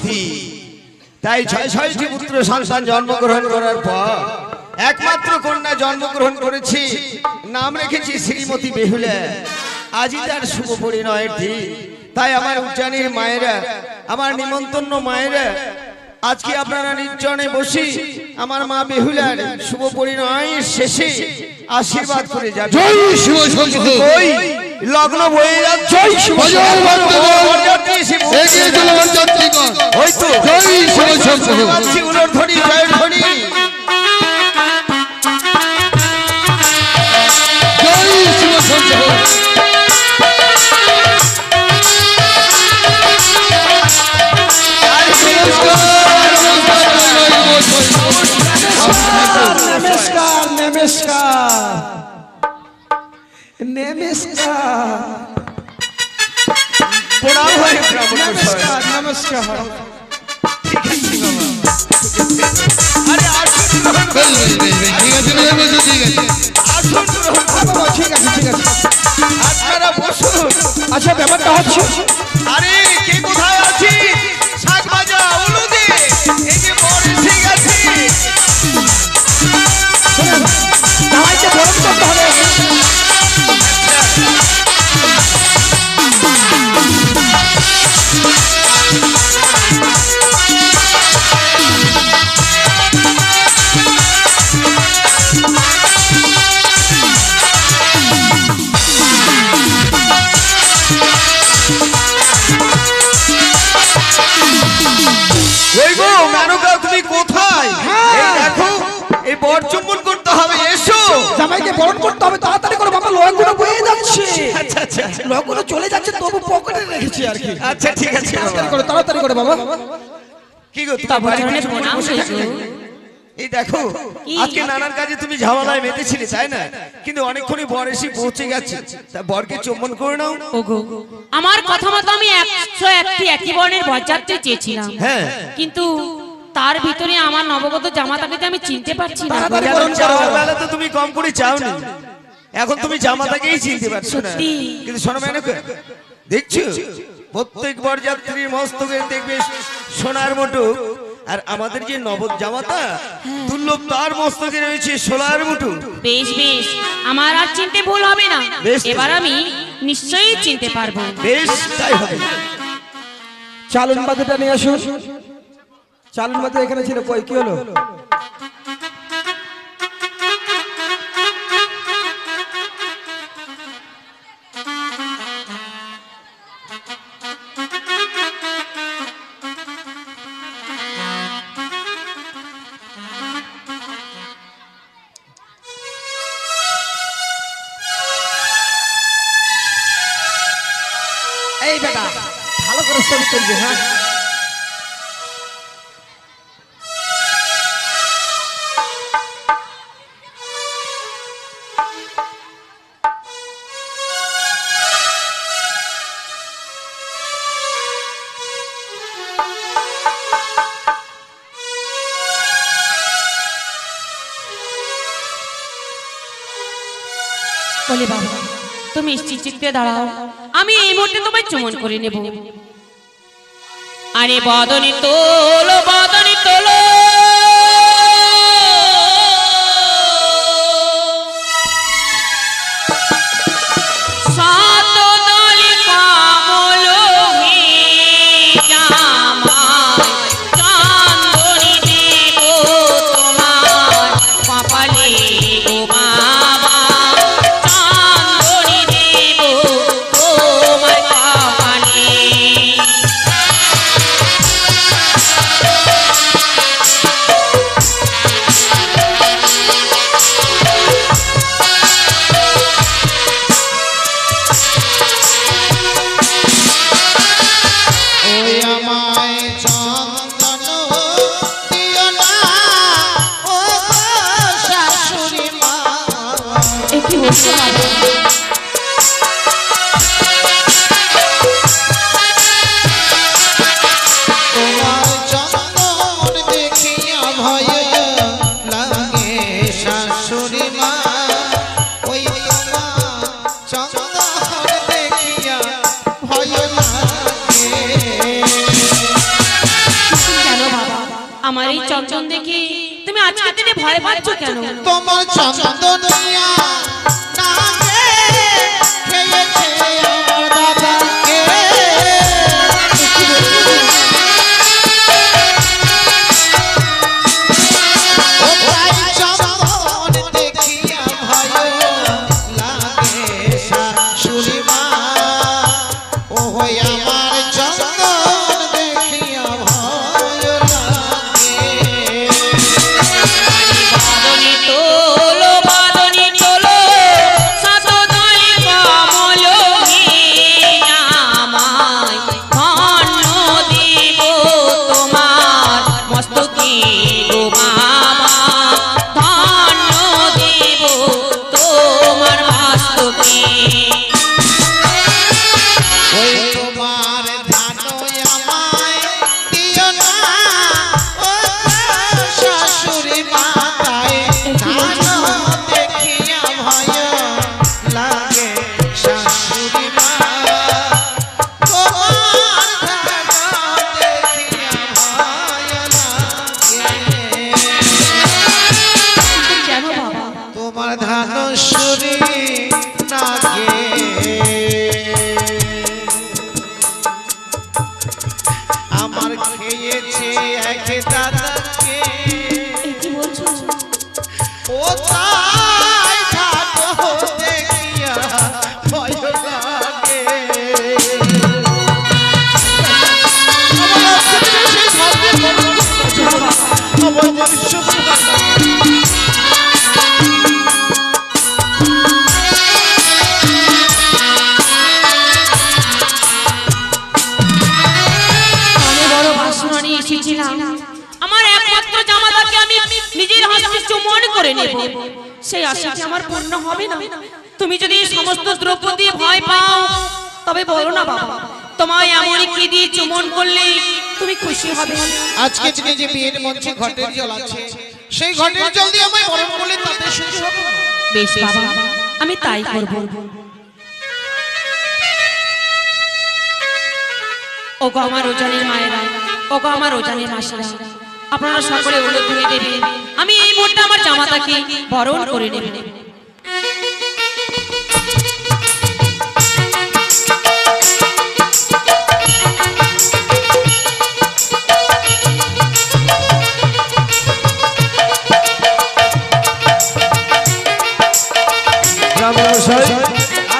বুদ্ধি, তাই ৬৬টি পুত্র সন্তান জন্মগ্রহণ করার পর একমাত্র কন্যা জন্মগ্রহণ করেছি, নাম রেখেছি শ্রীমতী বেহুলা। আজই তার শুভ পরিণয়ের দিন। তাই আমার উজ্জানির মায়েরা, আমার নিমন্ত্রণ মায়েরা, আজকে আপনারা নির্জনে বসি আমার মা বেহুলার শুভ পরিণয়ের শেষে আশীর্বাদ করে যাবে। জয় শিব শম্ভু। ওই লগ্ন বয়ে যাচ্ছে। জয় শিব শম্ভু। এগিয়ে চলো বরযাত্রীগণ। ওই তো জয় শিব শম্ভু। বাজছে উলর ধ্বনি, জয় ধ্বনি। জয় শিব শম্ভু। नमस्कार नमस्कार नमस्कार প্রণাম হয় ব্রাহ্মণ नमस्कार नमस्कार আরে আসুন ঠিক আছে আসুন বাবা ঠিক আছে ঠিক আছে আপনারা বসুন। আচ্ছা ব্যাপারটা হচ্ছে আরে কে কোথায় আছি? শাক ভাজা উলুদে এই যে বর এসে গেছে। জামাইকে বরণ করতে হবে ওই গো মেনকা, তুমি কোথায়? এই দেখো, এই বর চুম্বন করতে হবে, এসো। জামাইকে বরণ করতে হবে তাড়াতাড়ি করে বাবা লোকগুলো বয়ে যাচ্ছে আচ্ছা আচ্ছা লোকগুলো চলে যাচ্ছে তবু পকেটে রেখেছি আর কি আচ্ছা ঠিক আছে তাড়াতাড়ি করে বাবা কি গো তুমি বাড়িতে চুম্বন বসে আছো? এই দেখো, আজকে নানান কাজে তুমি ঝামেলায় মেতেছিলে তাই না, কিন্তু অনেকক্ষণই বর এসে পৌঁছে গেছে, তা বরকে চুম্বন করে নাও। ওগো আমার কথা মতো আমি 101টি একই বর্ণের বরযাত্রী চেয়েছিলাম, হ্যাঁ, কিন্তু তার ভিতরে আমার নবগত জামাতাকে আমি চিনতে পারছি না। তাড়াতাড়ি কেন বরণ করো। যাওয়ার বেলা তো তুমি কম করে চাওনি, এখন তুমি জামাতাকেই চিনতে পারছো না। সত্যি। কিন্তু শোনো মেনকা, দেখছো প্রত্যেক বরযাত্রীর মস্তকে দেখবে সোনার মুঠো, আর আমাদের যে নব জামাতা দুর্লভ তার মস্তকে রয়েছে সোনার মুঠো। বেশ বেশ, আমার আর চিনতে ভুল হবে না, বেশ। এবার আমি নিশ্চয়ই চিনতে পারবো। বেশ তাই হবে। চালুন বাতিটা নিয়ে আসুন চালুন বাতি এখানে ছিল কই কি হলো এই বেটা ভালো করে ছবি তুলবি হ্যাঁ বলে বাবা, তুমি চিচিতে দাঁড়াও, আমি এই মুহূর্তে তোমায় চুমন করে নেব। আরে বদনে তোলো, বদনে তোলো, আমার এই চন্দন দেখি তুমি আজকে দিনে ভয় পাচ্ছ কেন? তোমার চন্দনিয়া নাগে খেয়েছে আমার দাদাকে। ও তাই চন্দন দেখিয়া ভয় লাগে শাশুড়ি মা। ও হই আমার চন্দন দেখিয়া ভয় লাগে। বাদনী তোলো সাতদয় কমল নামায় ধন্য দিব তোমার মস্তকে গো বাবা, ধন্য দিব তোমার মস্তকে। ওই তোমার ধানই আমায় দিও না, ও শাশুড়ি মাতায় ধান দেখিয়া ভয় লাগে শাশুড়ি মা। তোমার ধান দেখিয়া ভয় লাগে। কেন বাবা? তোমার ধান সুরি নাগে। আমার খেয়েছে এক দাদাকে। কি বলছো? ও তাই ধান দেখিয়া ভয় লাগে। আমার মনুষ্য আমি বড় বাসনা নিয়ে এসেছিলাম, আমার একমাত্র জামাতাকে আমি নিজের হস্তে চুম্বন করে নেব। সেই আশাটি আমার পূর্ণ হবে না। তুমি যদি এই সমস্ত দ্রব্য দিয়ে ভয় পাও তবে বলো না বাবা, তোমায় এমন কি দিয়ে চুম্বন করলে তুমি খুশি হবে? আজকে দিনে যে বিয়ের মঞ্চে ঘটের জল আছে, সেই ঘটের জল দিয়ে আমায় বরণ করলে তাতে সুখী হবে। বেশ বাবা, আমি তাই করব। ওগো আমার ওজনের মায়েরা, ওগো আমার ওজনের মাসিরা, আপনারা সকলে উলট ধরে দেবেন। আমি এই মুহূর্তে আমার জামাতাকে বরণ করে নেব।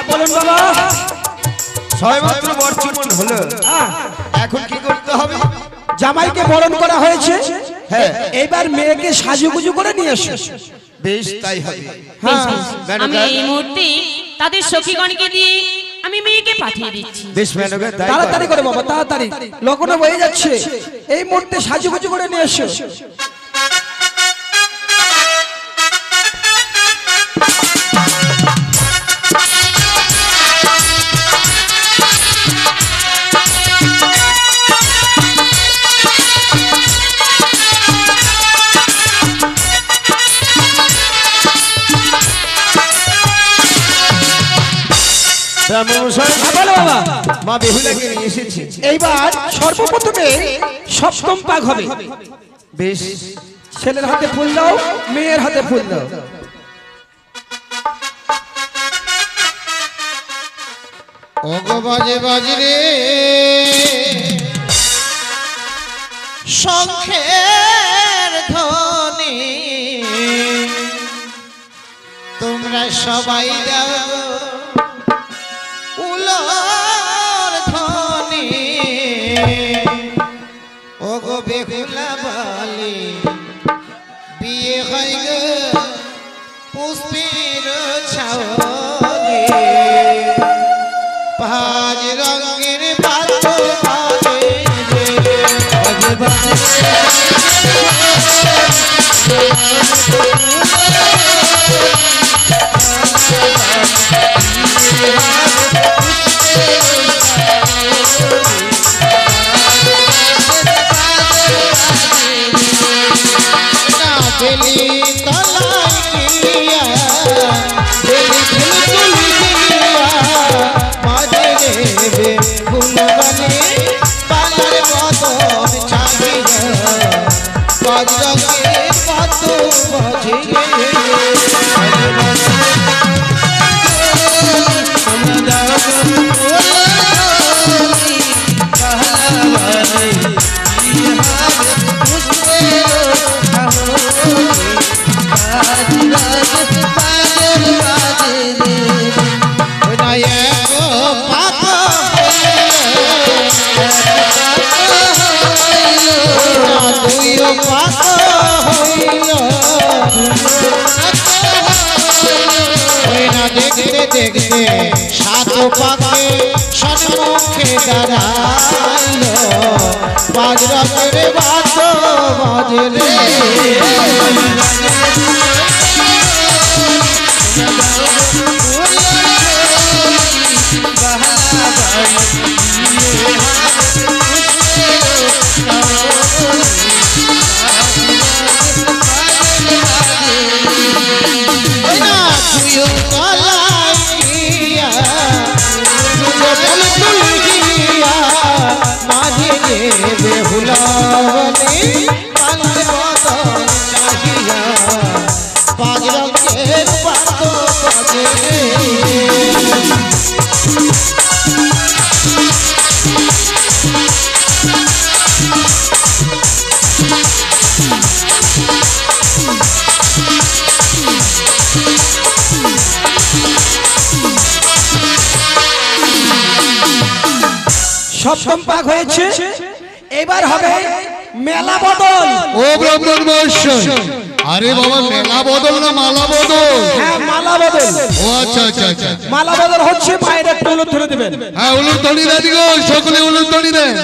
বলুন বাবা। ছয়মাত্র বরচুম্বন হলো, হ্যাঁ, এখন কি করতে হবে? জামাইকে বরণ করা হয়েছে, হ্যাঁ। এইবার মেয়েকে সাজুগুজু করে নিয়ে এসো। বেশ তাই হবে। বেশ, বেশ। ম্যাডাম, আমি এই মুহূর্তে তাদের সখীগণকে দিয়ে আমি মেয়েকে পাঠিয়ে দিচ্ছি। বেশ ম্যাডাম, তাই তাড়াতাড়ি করো। করে বাবা, তাড়াতাড়ি, লগ্ন হয়ে যাচ্ছে। এই মুহূর্তে সাজুগুজু করে নিয়ে এসো। বলো বাবা। মা বেহুলাকে নিয়ে এসেছি। এইবার সর্বপ্রথমে সপ্তম পাক হবে। বেশ, ছেলের হাতে ফুল দাও, মেয়ের হাতে ফুল দাও। ওগো বাজে বাজরে শঙ্খের ধ্বনি, তোমরা সবাই দাও উলর ধ্বনি। ওগো বেহুলা বালি বিয়ে হয় গো পুষ্পের ছাওয়ালে। পাঁচ রঙের পাত্র বেলি তলায় গিয়া বেলি ফুল দিয়া মাঝে রে ফুল বানে পালার বদন চাহিয়া বাজরঙ্গের বাদ্য বাজে দেখতে দেখতে সাত পাকে সম্মুখে দাঁড়াইল বাজরঙ্গের বাদ্য বাজে রে সপ্তম পাক হয়েছে, এবার হবে মেলা বদল। ও ব্রাহ্মণ মহাশয়, আরে বাবা মেলা বদল না মালা বদল? হ্যাঁ মালা বদল। ও আচ্ছা আচ্ছা আচ্ছা, মালা বদল হচ্ছে মায়ের একটু উলুদ ধরে দেবেন। হ্যাঁ উলুদ তড়ি দেন গো, সকলে উলুদ তড়ি দেন।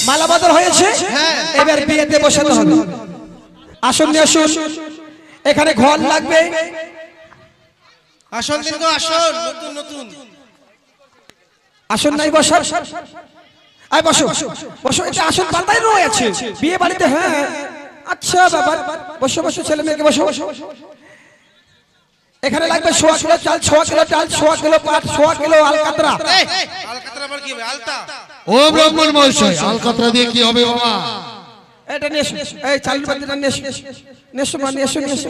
মালা বদল হয়েছে, এবার বিয়েতে বসাতে হবে। আসন নিয়ে আসুন, এখানে ঘর লাগবে। আসন দিন গো, আসন নতুন নতুন। আসন নাই বসার, আয় বসো বসো, এটা আসন পাল্টাই রয়েছে বিয়ে বাড়িতে। হ্যাঁ আচ্ছা বাবা, বসো বসো, ছেলে মেয়েকে বসো। এখানে লাগবে 100 কিলো চাল, 100 কিলো চাল, 100 কিলো পাট, 100 কিলো আলকাতরা। আলকাতরা আবার কি হবে? আলতা। ও ব্রাহ্মণ মহাশয়, আলকাতরা দিয়ে কি হবে বাবা? এটা নিয়ে এসো, এই চালের বাটিটা নিয়ে এসো, নিয়ে এসো মা, নিয়ে এসো, নিয়ে এসো।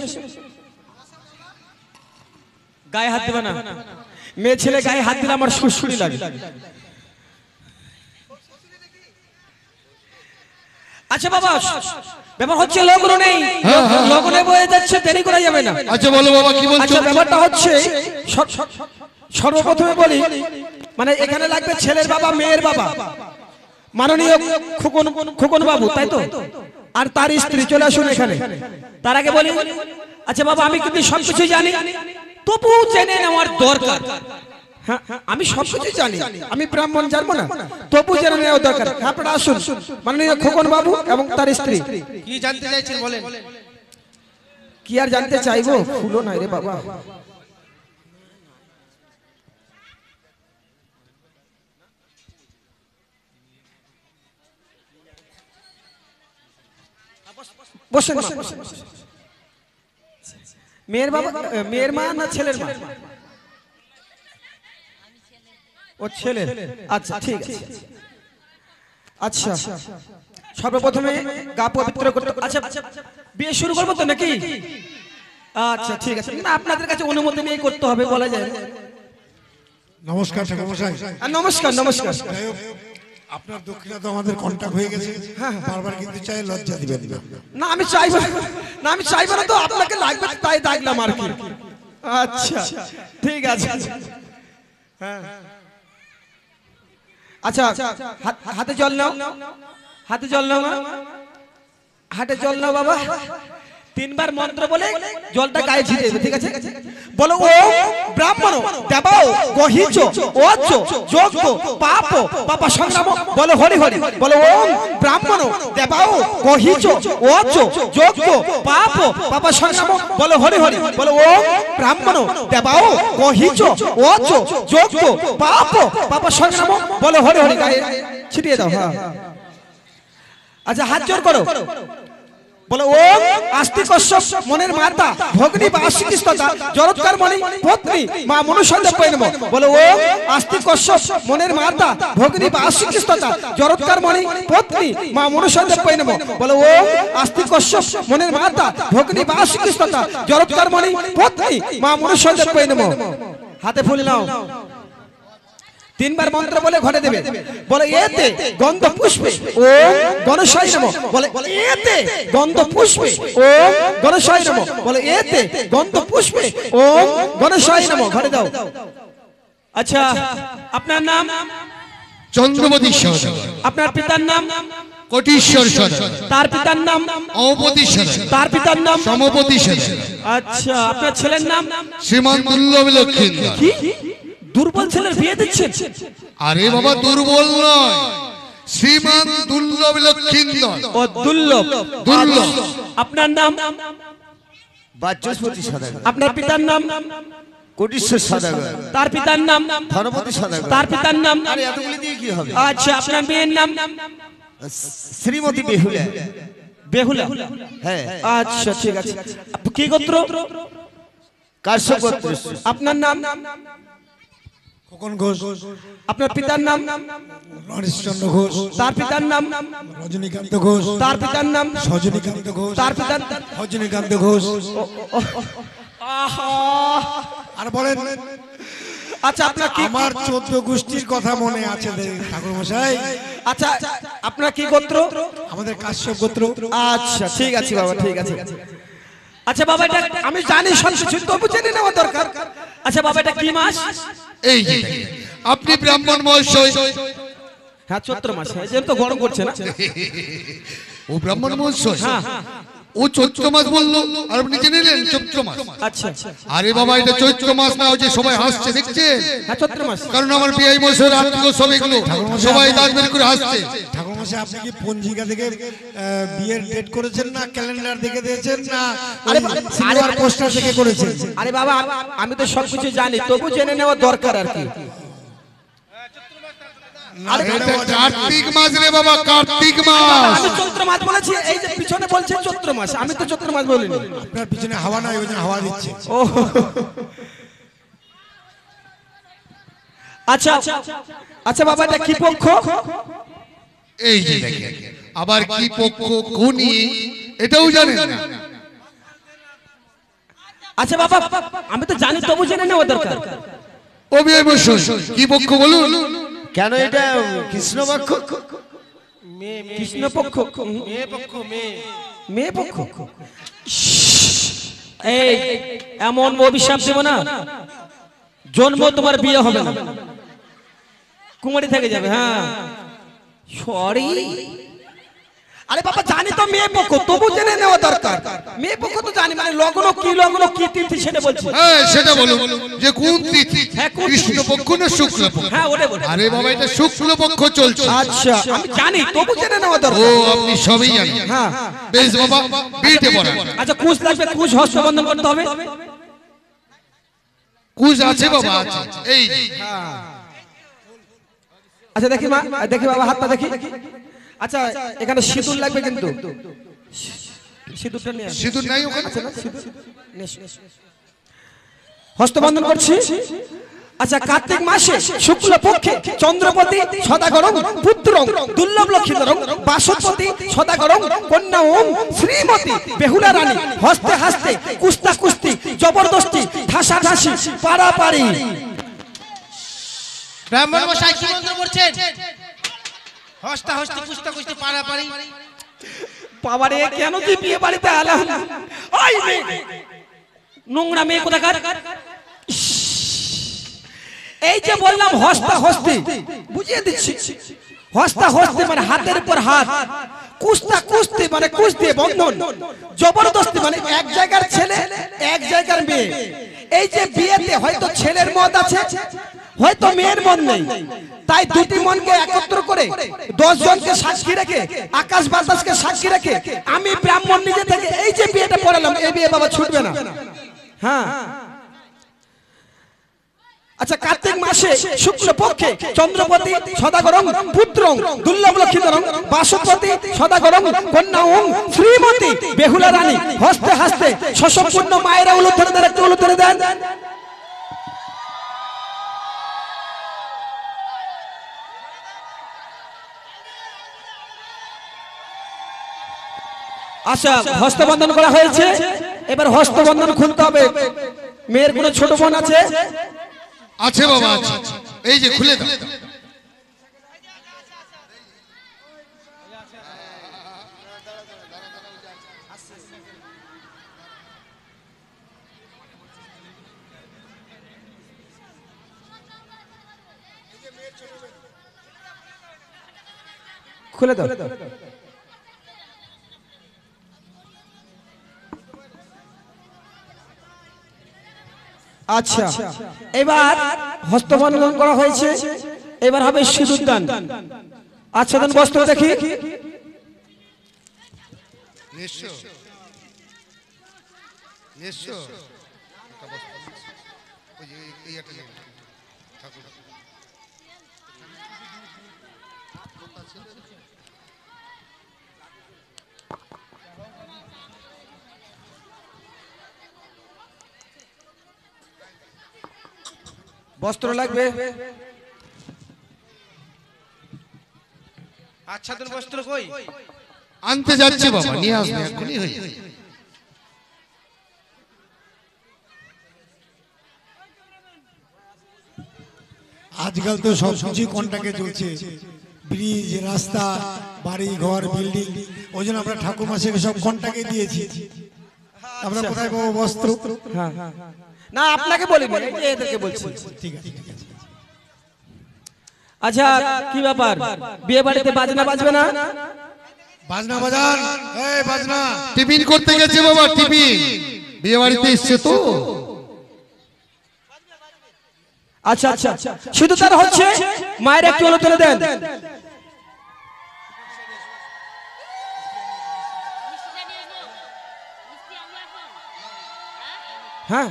গায়ে হাত দেবে না, মেয়ে ছেলে গায়ে হাত দিলে আমার সুরসুরি লাগে। আচ্ছা বাবা, ব্যাপার হচ্ছে লগ্ন নেই, লগ্নে বয়ে যাচ্ছে, দেরি করা যাবে না। আচ্ছা বলো বাবা কি বলছো? আচ্ছা ব্যাপারটা হচ্ছে সর্বপ্রথমে বলি, মানে এখানে লাগবে ছেলের বাবা, মেয়ের বাবা, মাননীয় খোকন বাবু, তাই তো? আর তার স্ত্রী চলে আসুন এখানে। তার আগে বলি, আচ্ছা বাবা আমি কিন্তু সবকিছু জানি, তবু জেনে নেওয়ার দরকার। হ্যাঁ আমি সবকিছু জানি, আমি ব্রাহ্মণ জানবো না, তবু জেনে নেওয়ার দরকার। আপনারা আসুন, মাননীয় খোকন বাবু এবং তার স্ত্রী। কি জানতে চাইছেন বলেন? কি আর জানতে চাইবো, ফুলো নাই রে বাবা। বসেন মা, মেয়ের বাবা, মেয়ের মা না ছেলের মা? ও ছেলে, আচ্ছা ঠিক আছে। আচ্ছা সর্বপ্রথমে গা পবিত্র করতে, আচ্ছা বিয়ে শুরু করবো তো নাকি? আচ্ছা ঠিক আছে, না আপনাদের কাছে অনুমতি নিয়ে করতে হবে, বলা যায়। নমস্কার ঠাকুরমশাই। নমস্কার নমস্কার। যাই হোক, আপনার দক্ষিণা তো আমাদের কন্টাক্ট হয়ে গেছে, বারবার কিন্তু চাই, লজ্জা দিবেন না। না আমি চাইবো না, আমি চাইবো না, তো আপনাকে লাগবে তাই ডাকলাম আর কি। আচ্ছা ঠিক আছে। হ্যাঁ আচ্ছা, হাতে জল নাও, হাতে জল নাও, হাতে জল নাও বাবা। 3 বার মন্ত্র বলে জলটা গায়ে ছিটে দেবে, ঠিক আছে? বলো ও ব্রাহ্মণ দেবাও গহিচ ওচ যোগ্য পাপ পাপ সংগ্রাম, বলো হরি হরি, বলো ওম ব্রাহ্মণ দেবাও কহিচ ওচ যোগ্য পাপ পাপ সংগ্রাম বলো হরি হরি বলো ওম ব্রাহ্মণ দেবাও কহিচ ওচ যোগ্য পাপ পাপ সংগ্রাম বলো হরি হরি গায়ে ছিটিয়ে দাও। হ্যাঁ আচ্ছা হাত জোর করো বলো ওম আস্তিক কশ্যপ মনের মাতা ভগ্নী বা আশিকিস্ততা জরৎকার মণি পত্নী মা মনুষ্যদেব পয় নমঃ বলো ওম আস্তিক কশ্যপ মনের মাতা ভগ্নী বা আশিকিস্ততা জরৎকার মণি পত্নী মা মনুষ্যদেব পয় নমঃ বলো ওম আস্তিক কশ্যপ মনের মাতা ভগ্নী বা আশিকিস্ততা জরৎকার মণি পত্নী মা মনুষ্যদেব পয় নমঃ। হাতে ফুল নাও তিনবার মন্ত্র বলে ঘটে দেবে বলে এতে গন্ধ পুষ্পে ওম গণেশায় নমঃ বলে এতে গন্ধ পুষ্পে ওম গণেশায় নমঃ বলে এতে গন্ধ পুষ্পে ওম গণেশায় নমঃ ঘটে দাও। আচ্ছা আপনার নাম চন্দ্রমতি সদাগর, আপনার পিতার নাম কোটিশ্বর সদাগর, তার পিতার নাম অমপতি সদাগর, তার পিতার নাম সমপতি সদাগর, আচ্ছা আপনার ছেলের নাম শ্রীমান দুর্লভ লক্ষিন্দর। কি দুর্বল ছেলের বিয়ে দিচ্ছেন? আরে বাবা দুর্বল নয়, শ্রীমান দুর্লভ লক্ষিন্দর। ও দুর্লভ দুর্লভ। আপনার নাম বাচস্পতি সদাগর, আপনার পিতার নাম কোটিশ্বর সদাগর, তার পিতার নাম ধনপতি সদাগর। তার পিতার নাম আরে এতগুলি দিয়ে কি হবে? আচ্ছা আপনার মেয়ের নাম শ্রীমতী বেহুলা। বেহুলা। হ্যাঁ আচ্ছা ঠিক আছে কি গোত্র? কাশ্যপ গোত্র। আপনার নাম খোকন ঘোষ, আপনার পিতার নাম হরিশচন্দ্র ঘোষ, তার পিতার নাম রজনীকান্ত ঘোষ, তার পিতার নাম সজনীকান্ত ঘোষ, তার পিতার রজনীকান্ত ঘোষ। আহা আর বলেন আচ্ছা আপনার কি আমার 14 গোষ্ঠীর কথা মনে আছে ঠাকুর মশাই? আচ্ছা আপনার কি গোত্র? আমাদের কাশ্যপ গোত্র। আচ্ছা ঠিক আছে বাবা ঠিক আছে। আচ্ছা বাবা এটা আমি জানি সবকিছু তবু জেনে নেওয়া দরকার। আচ্ছা বাবা এটা কি মাস? এই যে দেখেন, আপনি ব্রাহ্মণ মহাশয়। হ্যাঁ চৈত্র মাস। এই যে তো গরম করছে না? ও ব্রাহ্মণ মহাশয়, হ্যাঁ ও চৈত্র মাস বললো আর আপনি জেনে নিলেন চৈত্র মাস। আচ্ছা আরে বাবা এটা চৈত্র মাস না, ওই যে সবাই হাসছে দেখছেন? হ্যাঁ চৈত্র মাস। কারণ আমার বিয়ে মশাই আত্মীয় সব এগুলো সবাই দাঁত বের করে হাসছে। ঠাকুর মশাই আপনি কি পঞ্জিকা থেকে বিয়ের ডেট করেছেন না ক্যালেন্ডার দেখে দিয়েছেন না সিলভার পোস্টার থেকে করেছেন? আরে বাবা আমি তো সবকিছু জানি তবু জেনে নেওয়া দরকার আর কি। আরে এটা কার্তিক মাস রে বাবা, কার্তিক মাস। আমি চৈত্র মাস বলেছি, এই যে পিছনে বলছে চৈত্র মাস, আমি তো চৈত্র মাস বলিনি। আপনার পিছনে হাওয়া নাই, ওই জন্য হাওয়া দিচ্ছে। ও আচ্ছা আচ্ছা বাবা এটা কি পক্ষ? এই যে দেখেন, আবার কি পক্ষ কোনি এটাও জানেন না? আচ্ছা বাবা আমি তো জানি তবু জেনে নেওয়া দরকার। ও বিয়ে মশাই কি পক্ষ বলুন? কেন এটা কৃষ্ণপক্ষ? কৃষ্ণ পক্ষ? মেয়ে পক্ষ? এই এমন অভিশাপ দেব না, জন্ম তোমার বিয়ে হবে না, কুমারী থেকে যাবে। হ্যাঁ সরি। আরে বাবা জানি তো মেয়ে পক্ষ তবু জেনে নেওয়া দরকার। মেয়ে পক্ষ তো জানি, মানে লগ্ন কি তিথি সেটা বলছি। হ্যাঁ সেটা বলুন যে কোন তিথি, হ্যাঁ, কোন তিথি? কৃষ্ণ পক্ষ না শুক্ল পক্ষ? হ্যাঁ ওটা বলে। আরে বাবা এটা শুক্ল পক্ষ চলছে। আচ্ছা আমি জানি তবু জেনে নেওয়া ও দরকার। আপনি সবই জানেন। হ্যাঁ বেশ বাবা বিয়েতে পড়া। আচ্ছা কুশ লাগবে, কুশ হস্তবন্ধন করতে হবে। কুশ আছে বাবা আছে। এই যে। আচ্ছা দেখি মা, দেখি বাবা হাতটা দেখি। আচ্ছা এখানে সিঁদুর লাগবে কিন্তু, সিঁদুরটা নিয়ে আসো। সিঁদুর নাই ওখানে? আছে না সিঁদুর? নিয়ে এসো। হস্তবন্ধন করছি। আচ্ছা কার্তিক মাসে শুক্ল পক্ষে চন্দ্রপতি সদাগরং পুত্রং দুর্লভ লক্ষিন্দরং বাসপতি সদাগরং কন্যা ওম শ্রীমতী বেহুলা রানী হস্তে হাসতে কুস্তা কুস্তি জবরদস্তি ঠাসা ঠাসি পারাপারি। ব্রাহ্মণ মশাই কি মন্ত্র করছেন? হস্তা হস্তি কুস্তা কুস্তি পারাপারি। বাবারে কেন তুই বিয়ে বাড়িতে আলাম? ওই মেয়ে নোংরা মেয়ে কোথাকার। এই যে বললাম হস্তা হস্তি, বুঝিয়ে দিচ্ছি। হস্তা হস্তি মানে হাতের উপর হাত, কুস্তা কুস্তি মানে কুস্তি বন্ধন, জবরদস্তি মানে এক জায়গার ছেলে এক জায়গার মেয়ে। এই যে বিয়েতে হয়তো ছেলের মত আছে, হয়তো মেয়ের মন নেই, তাই দুটি মনকে একত্র করে 10 জনকে সাক্ষী রেখে, আকাশ বাতাসকে সাক্ষী রেখে আমি ব্রাহ্মণ নিজে থেকে এই যে বিয়েটা পড়ালাম, এই বিয়ে বাবা ছুটবে না। হ্যাঁ, আচ্ছা, কার্তিক মাসে শুক্ল পক্ষে চন্দ্রপতি সদাগরং পুত্রং দুর্লভ লক্ষিতরং বাসপতি সদাগরং কন্যাং শ্রীমতী বেহুলা রানী হস্তে হস্তে সসম্পূর্ণ মায়েরা উলুধ্বনি দেন, একটু উলুধ্বনি দেন। আচ্ছা, হস্তবন্ধন করা হয়েছে, এবার হস্তবন্ধন খুলতে হবে। মেয়ের কোনো ছোট বোন আছে? আছে বাবা, আছে। এই যে খুলে দাও। খুলে দাও। আচ্ছা, এবার হস্তবন্ধন করা হয়েছে, এবার হবে সিঁদুরদান। আচ্ছাদন বস্ত্র দেখি। বস্ত্র লাগবে। আচ্ছাদন বস্ত্র কই? আনতে যাচ্ছে বাবা, নিয়ে আসবে এখনই হয়ে যাবে। আজকাল তো সবকিছু কন্টাকে চলছে, ব্রিজ, রাস্তা, বাড়ি ঘর, বিল্ডিং, ওই জন্য আমরা ঠাকুর মাসিকে সব কন্টাকে দিয়েছি। আমরা কোথায় পাবো বস্ত্র? হ্যাঁ, না আপনাকে বলিনি, এদেরকে বলছি। ঠিক আছে, ঠিক আছে। আচ্ছা, কি ব্যাপার, বিয়ে বাড়িতে বাজনা বাজবে না? বাজনা বাজান, এই বাজনা। টিফিন করতে গেছে বাবা, টিফিন। বিয়ে বাড়িতে এসছে তো। আচ্ছা আচ্ছা, শুধু তার হচ্ছে, মায়ের একটু উলুধ্বনি দেন। হ্যাঁ,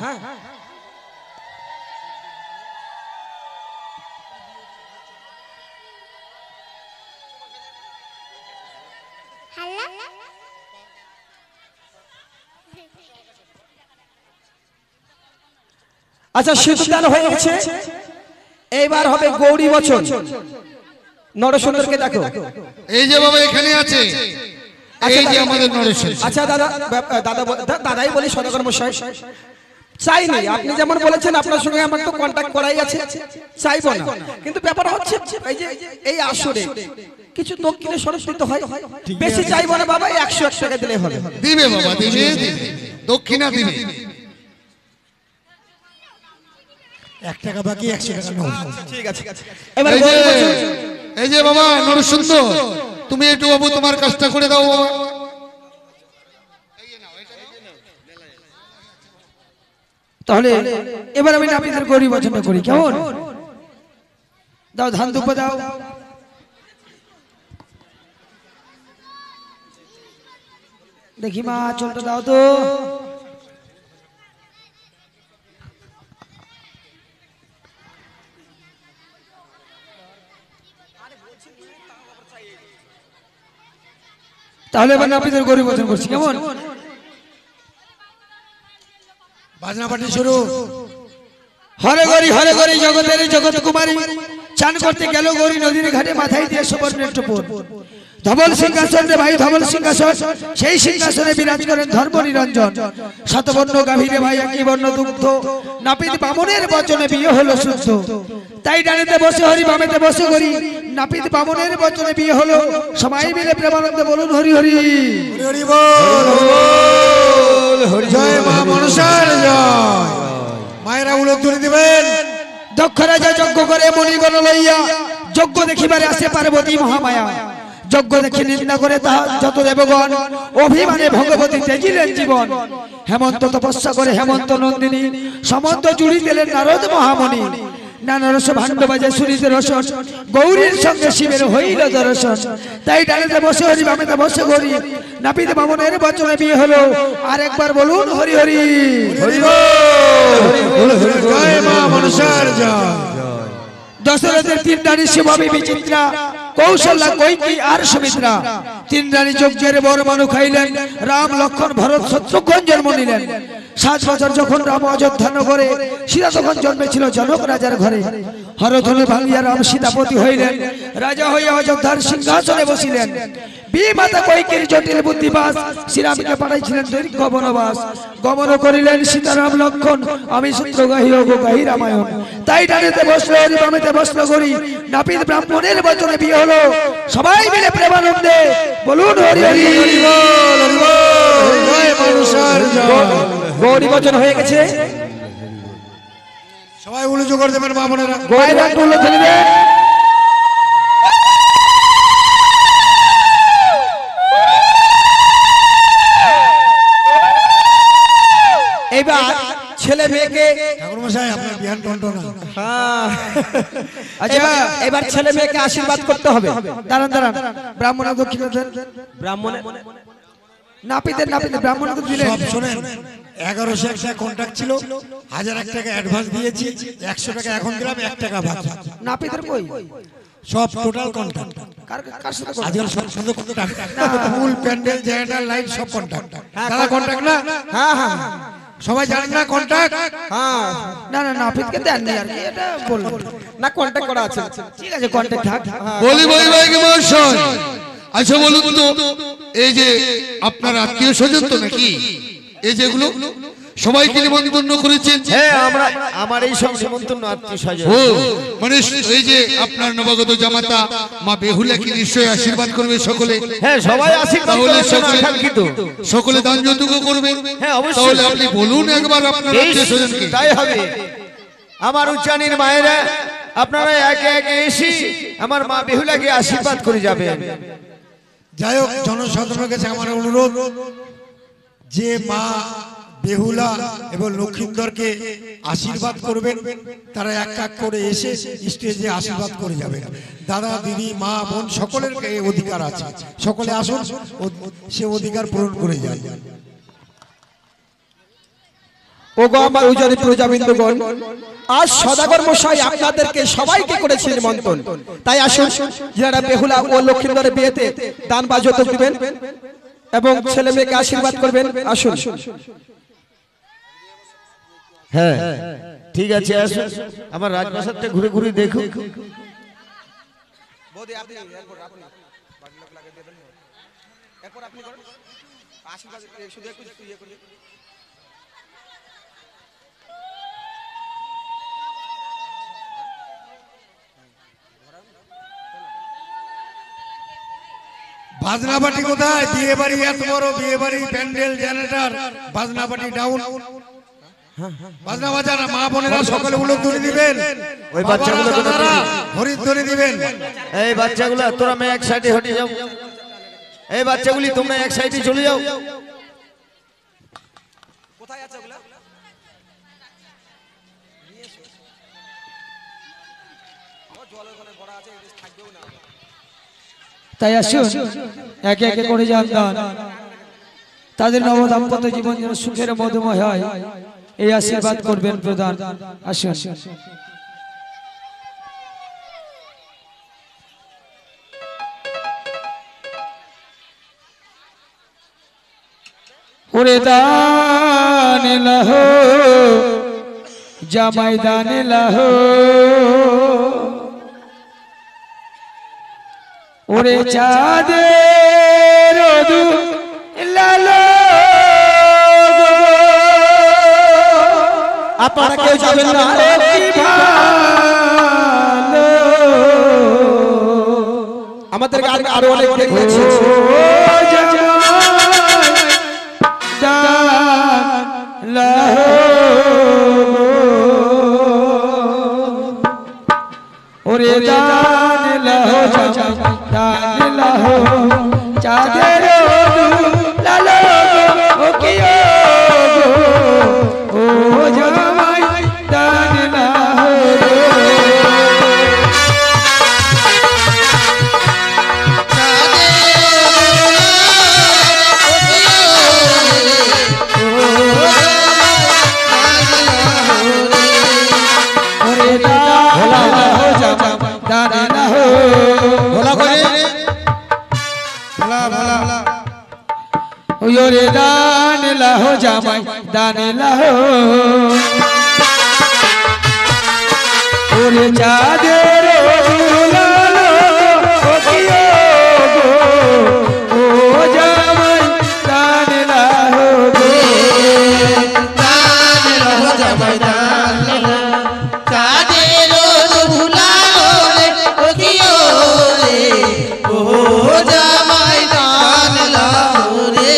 আচ্ছা, সিঁদুরদান হয়ে গেছে, এইবার হবে গৌরী বচন। নরসুন্দরকে দেখো। এই যে বাবা এখানে আছে, এই যে আমাদের নরেশ। আচ্ছা দাদাই বলি সদাগর মশাই, চাই নাই, আপনি যেমন বলেছেন আপনার সঙ্গে আমার তো কন্ট্যাক্ট করাই আছে, চাইবো না, কিন্তু ব্যাপার হচ্ছে এই যে এই আসরে কিছু দক্ষিণে সরস দিতে হয়, বেশি চাইবো না বাবা, 101 টাকা দিলে হবে। দিবে বাবা, দিবে, দক্ষিণা দিবে। 1 টাকা বাকি, 100 টাকা নাও। ঠিক আছে, এবার এই যে বাবা নরসুন্দর, তুমি একটু বাবু তোমার কাজটা করে দাও বাবা। তাহলে এবার আমি নাপিতের গৌরী বচনটা করি, কেমন? দাও, ধান দুপা দাও। দেখি মা, চলটা দাও তো। তাহলে এবার নাপিতের গৌরী বচন করছি, কেমন? বাজনা পার্টি শুরু। হরে গরি জগতের জগৎ কুমারী, চান করতে গেল গৌরী নদীর ঘাটে, মাথায় দিয়ে সুবর্ণের টোপর। ধবল সিংহাসন রে ভাই, ধবল সিংহাসন, সেই সিংহাসনে বিরাজ করেন ধর্ম নিরঞ্জন। শতবর্ণ গাভীরে ভাই, একই বর্ণ দুগ্ধ, নাপিত বামনের বচনে বিয়ে হলো শুদ্ধ। তাই ডানেতে বসে হরি, বামেতে বসে গরি, নাপিত বামনের বচনে বিয়ে হলো। সবাই মিলে প্রেমানন্দে বলুন হরি হরি হরি বল। জয় মা মনসার জয়। মায়েরা উলুধ্বনি দিবেন। দক্ষ রাজা যজ্ঞ করে মণিগণ লইয়া, যজ্ঞ দেখিবারে আসে পার্বতী মহামায়া। যজ্ঞ দেখে নিন্দা করে তাহা যত দেবগণ, অভিমানে ভগবতী তেজিলেন জীবন। হেমন্ত তপস্যা করে হেমন্ত নন্দিনী, সমন্ত জুড়ি দিলেন নারদ মহামণি। নানা রস ভাণ্ড বাজে সুরিতে রসন গৌরীর সঙ্গে শিবের হইল দর্শন তাই ডানেতে বসে হরি বামেতে বসে গৌরী নাপিতে বামনের বচনে বিয়ে হলো আর একবার বলুন হরি হরি হরি বল জয় মা মনসার জয়। দশরথের তিন রানী শিবাবী বিচিত্রা কৌশল্যা কৈকি আর সুমিত্রা তিন রানী যজ্ঞের বর মানু খাইলেন রাম লক্ষণ ভরত শত্রুঘ্ন জন্ম নিলেন 7 বছর যখন রাম অযোধ্যা নগরে সীতা তখন জন্মেছিল জনক রাজার ঘরে হরধনু ভাঙিয়া রাম সীতাপতি হইলেন রাজা হইয়া অযোধ্যার সিংহাসনে বসিলেন বিমাতা কৈকেয়ীর জটিল বুদ্ধিবাস শ্রীরামকে পাঠাইছিলেন দৈর্ঘ্য বনবাস গমন করিলেন সীতারাম লক্ষণ আমি সূত্র গাহি ও গাহি রামায়ণ তাই ডানেতে বসলো হরি বামেতে বসলো গরি নাপিত ব্রাহ্মণের বচনে বিয়ে হলো সবাই মিলে প্রেমানন্দে বলুন হরি হরি জয় মনসার জয়। গৌরী বচন হয়ে গেছে সবাই উলুজো করে দেবেন মা বোনেরা। গয়না তুলে ধরবে এবার ছেলে মেয়েকে ঠাকুর মশাই আপনার বিহান টন্টনা। আচ্ছা এবার ছেলে মেয়েকে আশীর্বাদ করতে হবে দাঁড়ান দাঁড়ান ব্রাহ্মণের দক্ষিণা দেন ব্রাহ্মণের নাপিতের ব্রাহ্মণকে দিলেন সব শোনেন 1100 একটা কন্ট্রাক্ট ছিল 1001 টাকা অ্যাডভান্স দিয়েছি 100 টাকা এখন দিলাম 1 টাকা বাকি নাপিতের কই সব টোটাল কন্ট্রাক্ট কার সাথে কথা? আজকাল সব শুধু কন্ট্রাক্ট ফুল প্যান্ডেল জেনারেটর লাইট সব কন্ট্রাক্ট দাদা কন্ট্রাক্ট না হ্যাঁ হ্যাঁ সবাই জানেন না কন্ট্রাক্ট হ্যাঁ না না নাপিতকে দেননি আর কি এটা বলবো না কন্টাক্ট করা আছে ঠিক আছে কন্টাক্ট থাক বলি বৈবাহিক মহাশয় আচ্ছা বলুন তো এই যে আপনার আত্মীয় স্বজন তো নাকি এই যেগুলো সবাইকে নিমন্ত্রণ করেছেন? হ্যাঁ আমার এই সব নিমন্ত্রণ আত্মীয় স্বজন। ও মানে এই যে আপনার নবাগত জামাতা মা বেহুলাকে নিশ্চয়ই আশীর্বাদ করবে সকলে। হ্যাঁ সবাই আশীর্বাদ তাহলে করবে, আকাঙ্ক্ষিত। সকলে দান যৌতুক করবে। হ্যাঁ, অবশ্যই। তাহলে আপনি বলুন একবার আপনার আত্মীয় স্বজনকে। তাই হবে। আমার উচ্চানির মায়েরা আপনারা একে একে এসে আমার মা বেহুলাকে আশীর্বাদ করে যাবেন। যাই হোক জনসাধারণের কাছে আমার অনুরোধ যে মা বেহুলা এবং লক্ষ্মীন্দরকে আশীর্বাদ করবেন তারা এক এক করে এসে স্টেজে আশীর্বাদ করে যাবেন। দাদা দিদি মা বোন সকলের অধিকার আছে, সকলে আসুন সে অধিকার পূরণ করে যায়। ওগো আমার উজানি প্রজাবৃন্দগণ, আজ সদাগর মশাই আপনাদেরকে সবাইকে করেছেন নিমন্ত্রণ। তাই আসুন যারা বেহুলা ও লক্ষ্মীন্দরের বিয়েতে দান বা যৌতুক দিবেন এবং ছেলে মেয়েকে আশীর্বাদ করবেন। আসুন। হ্যাঁ ঠিক আছে, আসুন আমার রাজপ্রাসাদটা ঘুরে ঘুরে দেখুন। বাজনাবাটি কোথায়? বিয়ে বাড়ি এত বড় বিয়ে বাড়ি, প্যান্ডেল জেনারেটর, বাজনাবাটি ডাউন। বাজনা বাজার মা বোনেরা সকলে উলুধ্বনি দিবেন, ওই বাচ্চাগুলো দাদারা হরিধ্বনি দিবেন। এই বাচ্চাগুলো তোরা মেয়ে এক সাইডে হটে যাও। এই বাচ্চাগুলি তোমরা এক সাইডে চলে যাও। তাই আসুন একে একে করে যান দান, তাদের নব দাম্পত্য জীবন যেন সুখের মধুময় হয় এই আশীর্বাদ করবেন প্রদান। আসুন। ওরে দান লাহ জামাই দান লাহ, ওরে চাঁদের রদু লালো। আপনারা কেউ যাবেন না, আরে কি ভালো। আমাদের গান আরো অনেক দেখেছি। ওরে দান লাহো দান লাহো চাঁদের লালো ও কিও ও জামাই দান লাহো। ওরে দান লাহো জামাই দান লাহো ওরে চাঁদের দুলালো ও কিও গো ও জামাই দান লাহো গো দান লাহো জামাই দান লাহো চাঁদের দুলালো রে ও কিও রে ও জামাই দান লাহো রে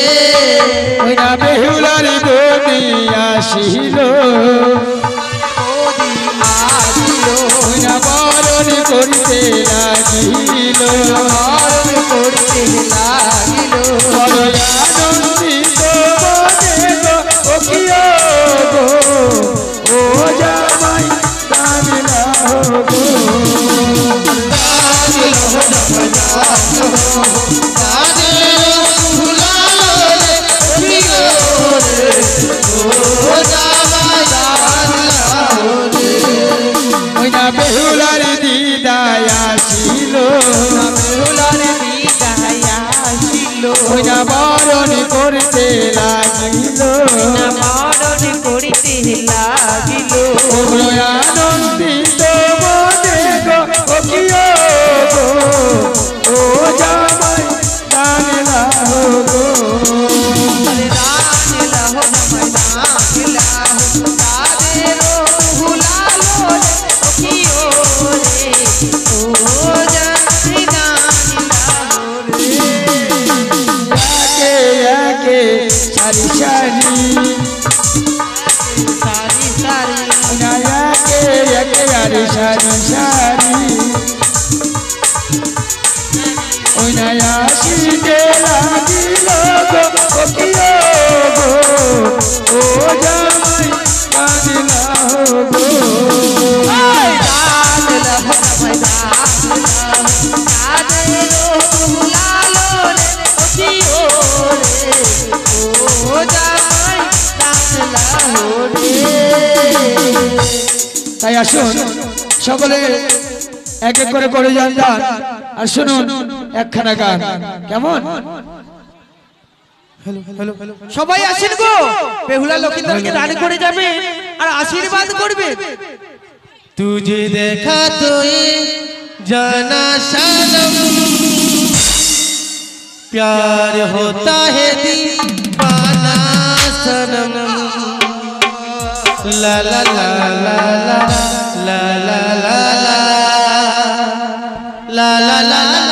ওই না বেহুলার বনি আসিল ওই না বরণ করতে লাগিল বড় আনন্দিত মনে গো ও কিও গো ও জামাই দান লাহো গো ওই না বেহুলার দিদায় আসিল ওই না বরণ করতে লাগিল বড় আনন্দিত মনে গো ও কিও গো ও জামাই দান লাহো গো একে একে সারি সারি না একে একে আরে সারি সারি ওই না আসিতে লাগিল গো ও কিও গো ও জামাই দান লাহো গো তাই আসুন সকলে এক এক করে করে যান যান আর শুনুন একখানা গান কেমন সবাই আসেন গো বেহুলা লক্ষিন্দরকে রানী করে যাবে আর আশীর্বাদ করবে तुझे देखा तो ये जाना सनम प्यार होता है दीवाना सनम ला ला ला ला ला ला ला ला ला ला ला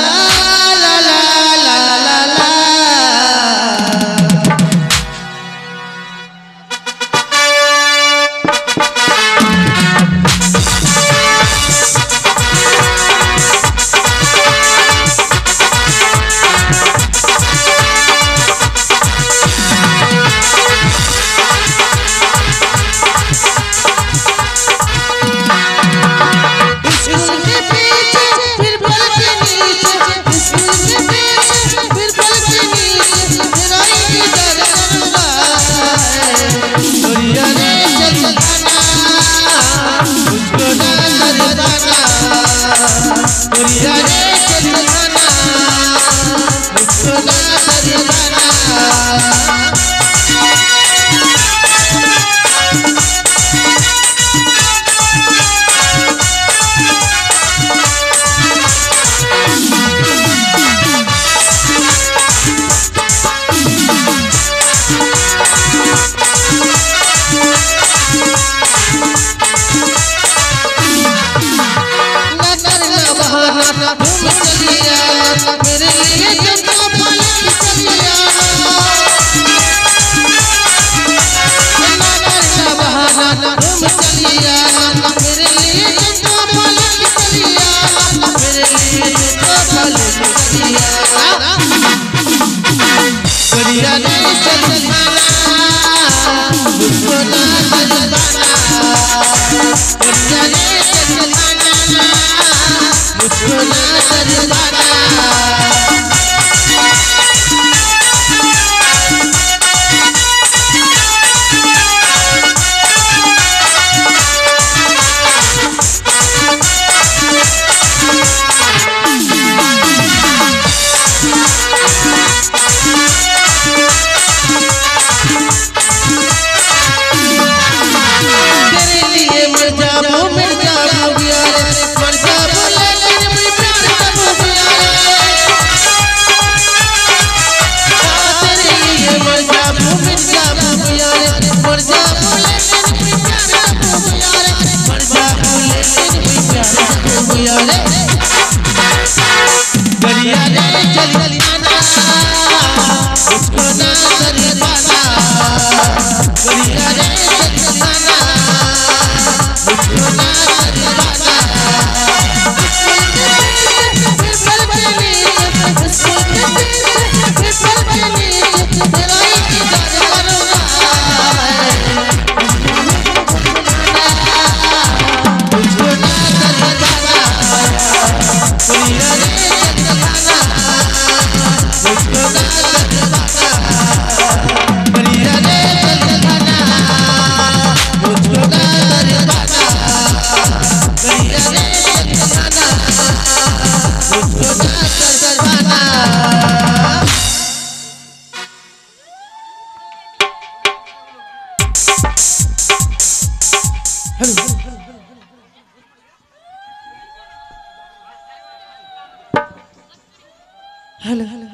हेलो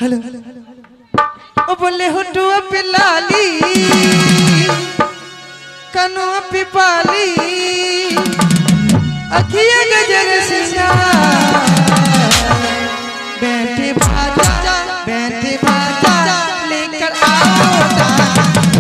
हेलो ओ बोले होटुआ पे लाली कनुआ पे पाली अखिया गजर सिंगार बैठे बाजा लेकर आओ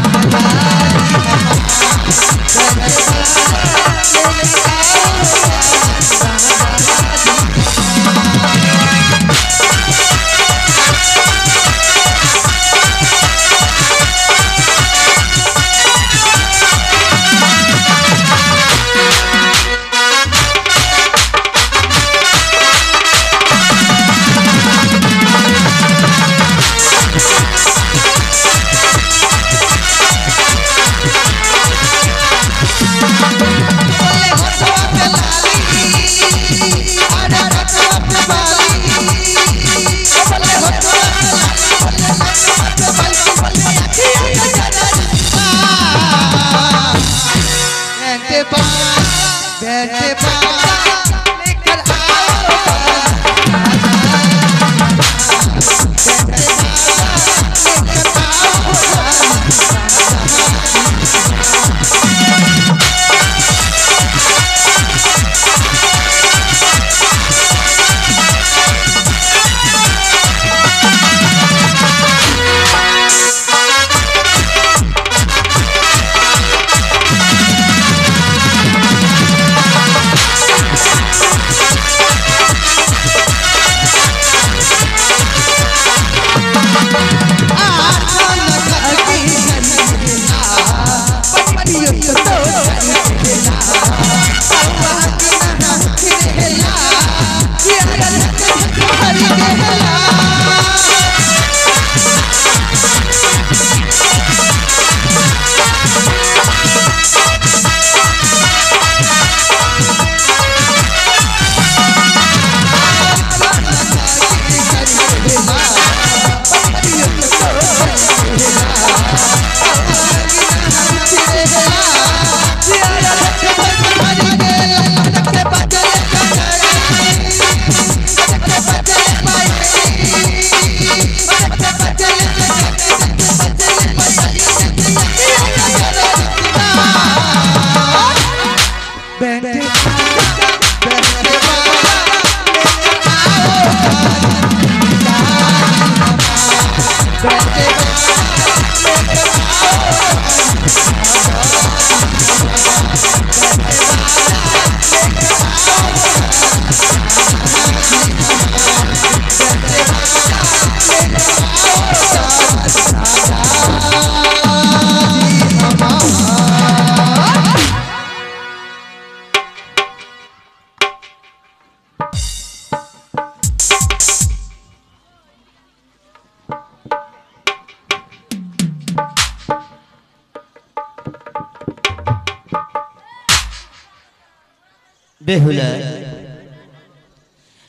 বেহুলা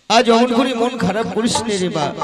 আজ অমন করে মন খারাপ করিস নে রে বাপ।